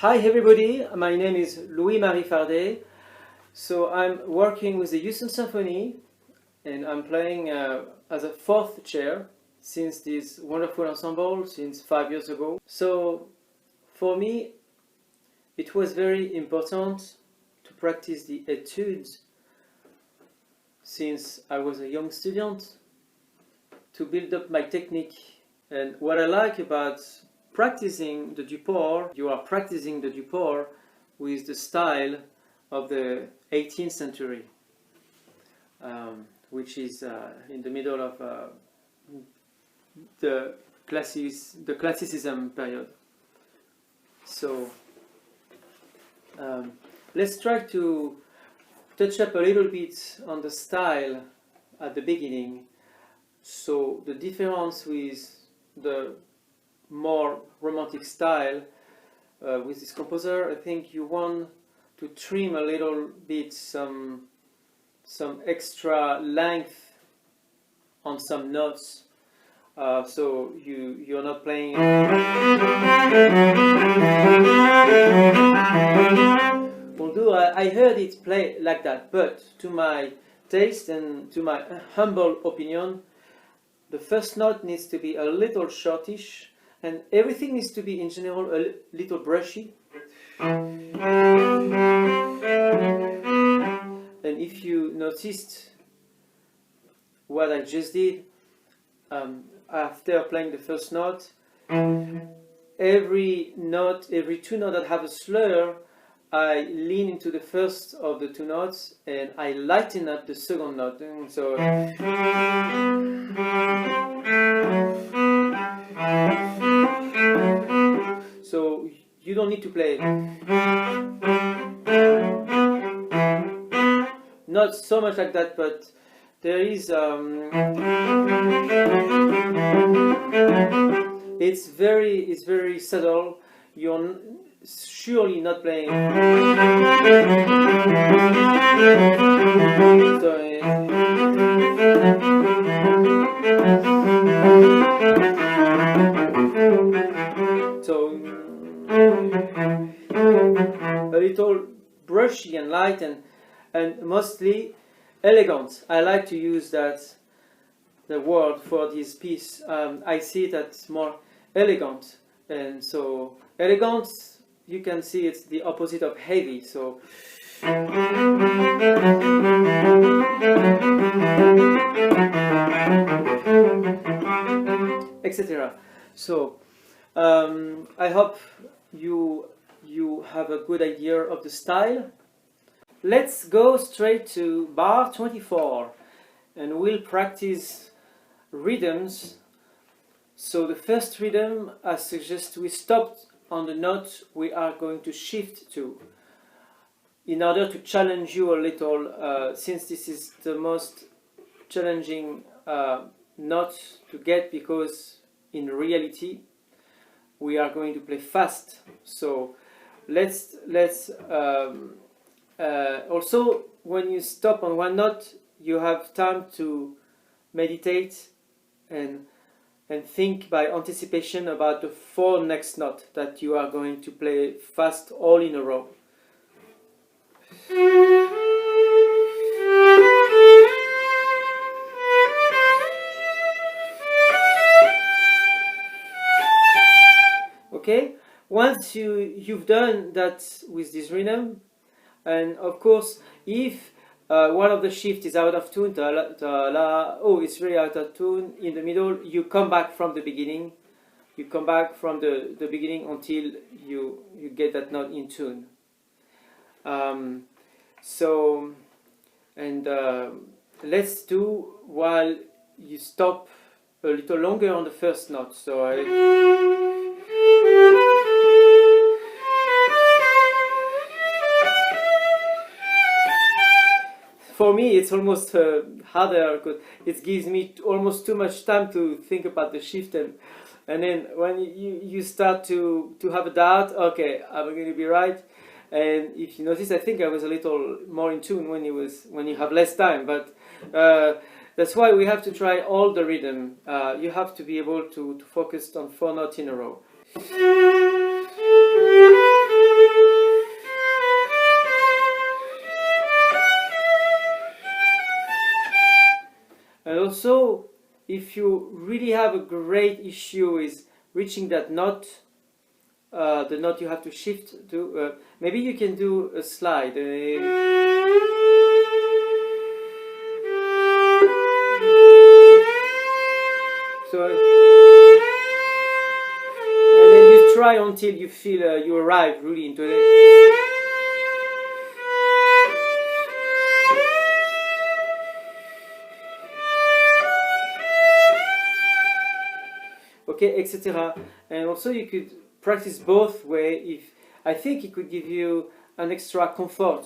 Hi everybody, my name is Louis-Marie Fardet. So I'm working with the Houston Symphony and I'm playing as a fourth chair since this wonderful ensemble since 5 years ago. So for me it was very important to practice the Etude since I was a young student, to build up my technique. And what I like about practicing the Duport, you are practicing the Duport with the style of the 18th century, which is in the middle of the classicism period. So let's try to touch up a little bit on the style at the beginning. So the difference with the more romantic style with this composer, I think you want to trim a little bit some extra length on some notes, so you're not playing. Although I heard it play like that, but to my taste and to my humble opinion, the first note needs to be a little shortish, and everything needs to be in general a little brushy. And if you noticed what I just did, after playing the first note, every two notes that have a slur, I lean into the first of the two notes and I lighten up the second note. And so you don't need to play not so much like that, but there is it's very subtle. You're surely not playing. So a little brushy and light and mostly elegant. I like to use the word for this piece. I see it as more elegant, and so elegant, you can see it's the opposite of heavy. So etc. So I hope you have a good idea of the style. Let's go straight to bar 24 and we'll practice rhythms. So the first rhythm, I suggest we stop on the note we are going to shift to, in order to challenge you a little, since this is the most challenging note to get, because in reality we are going to play fast. So let's also, when you stop on one note, you have time to meditate and think by anticipation about the 4 next notes that you are going to play fast all in a row. Okay, once you've done that with this rhythm, and of course, if one of the shift is out of tune, it's really out of tune, in the middle, you come back from the beginning. You come back from the beginning until you get that note in tune. Let's do while you stop a little longer on the first note. So for me, it's almost harder because it gives me almost too much time to think about the shift, and then when you start to have a doubt, okay, am I going to be right? And if you notice, I think I was a little more in tune when you have less time. But that's why we have to try all the rhythm. You have to be able to focus on 4 notes in a row. also, if you really have a great issue is reaching that note, the note you have to shift to, maybe you can do a slide. So, and then you try until you feel you arrive really into it. Okay, etc. And also you could practice both way. If I think it could give you an extra comfort.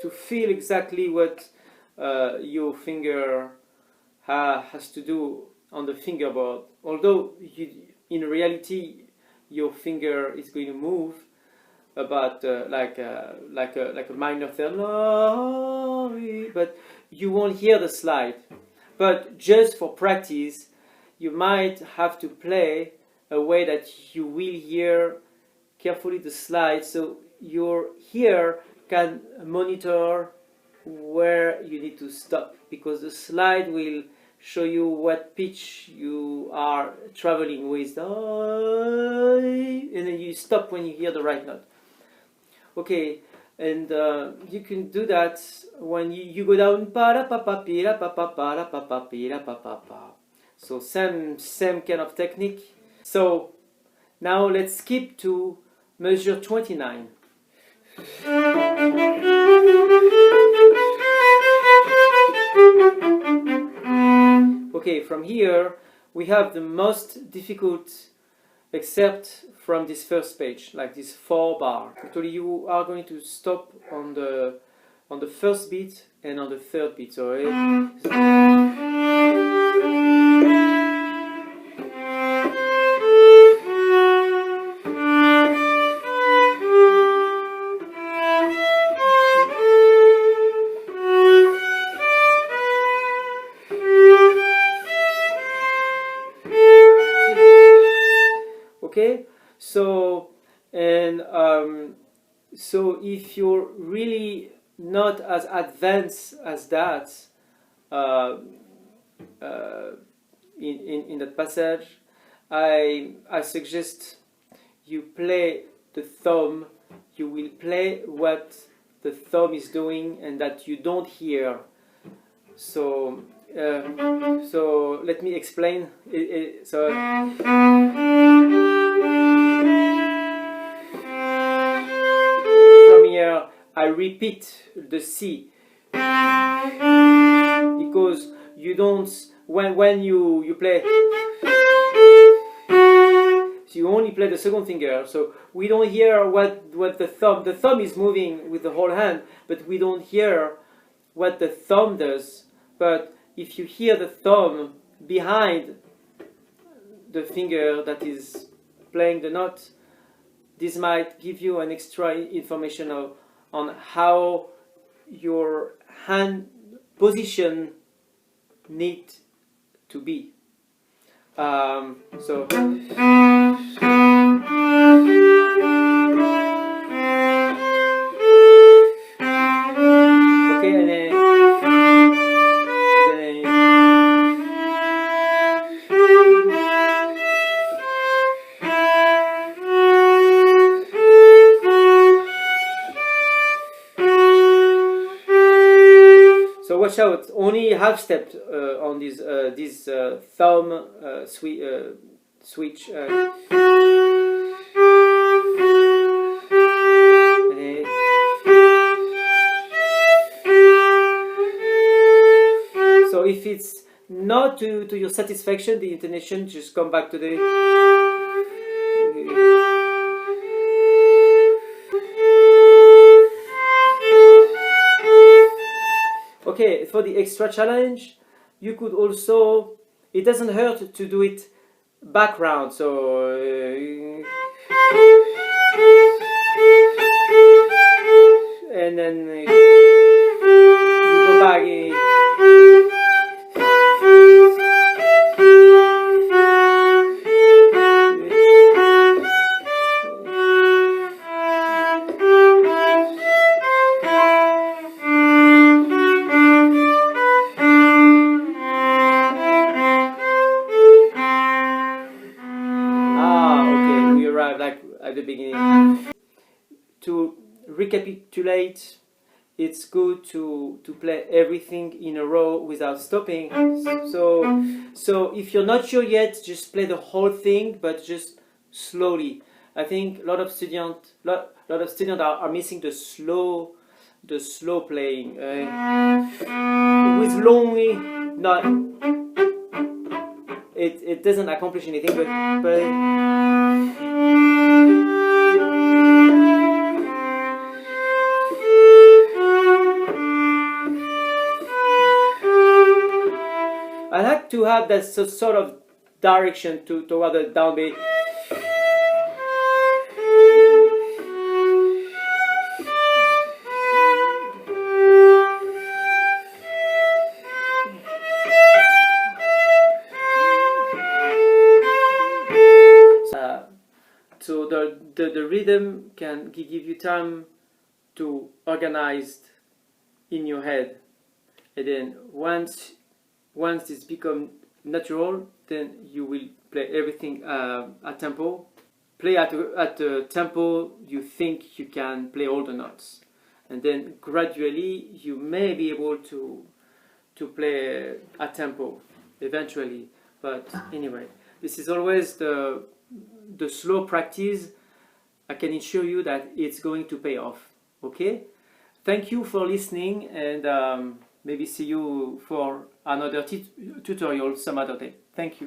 To feel exactly what your finger has to do on the fingerboard. Although in reality your finger is going to move about like a minor third, but you won't hear the slide. But just for practice, you might have to play a way that you will hear carefully the slide, so your ear can monitor where you need to stop, because the slide will show you what pitch you are traveling with, and then you stop when you hear the right note. Okay, and you can do that when you go down. So same kind of technique. So now let's skip to measure 29. Okay, from here we have the most difficult excerpt from this first page, like this 4 bar. Actually, you are going to stop on the first beat and on the third beat. So okay, so and so if you're really not as advanced as that in that passage, I suggest you play the thumb. You will play what the thumb is doing and that you don't hear. So so let me explain. So from here I repeat the C, because you don't, when you play, so you only play the second finger, so we don't hear what the thumb is moving with the whole hand, but we don't hear what the thumb does. But if you hear the thumb behind the finger that is playing the note, this might give you an extra information on how your hand position need to be. So okay, and then so watch out, only half step on this thumb switch. So if it's not to your satisfaction, the intonation, just come back to the. Okay, for the extra challenge, you could also, it doesn't hurt to do it background, so and then you go back. recapitulate, it's good to play everything in a row without stopping. So if you're not sure yet, just play the whole thing, but just slowly. I think a lot of students are missing the slow playing. With lonely, not it doesn't accomplish anything, but I like to have that sort of direction toward the downbeat. So the rhythm can give you time to organize in your head, and then once this become natural, then you will play everything at tempo. Play at the tempo you think you can play all the notes, and then gradually you may be able to play at tempo eventually. But anyway, this is always the slow practice. I can assure you that it's going to pay off. Okay, thank you for listening, and maybe see you for another tutorial some other day. Thank you.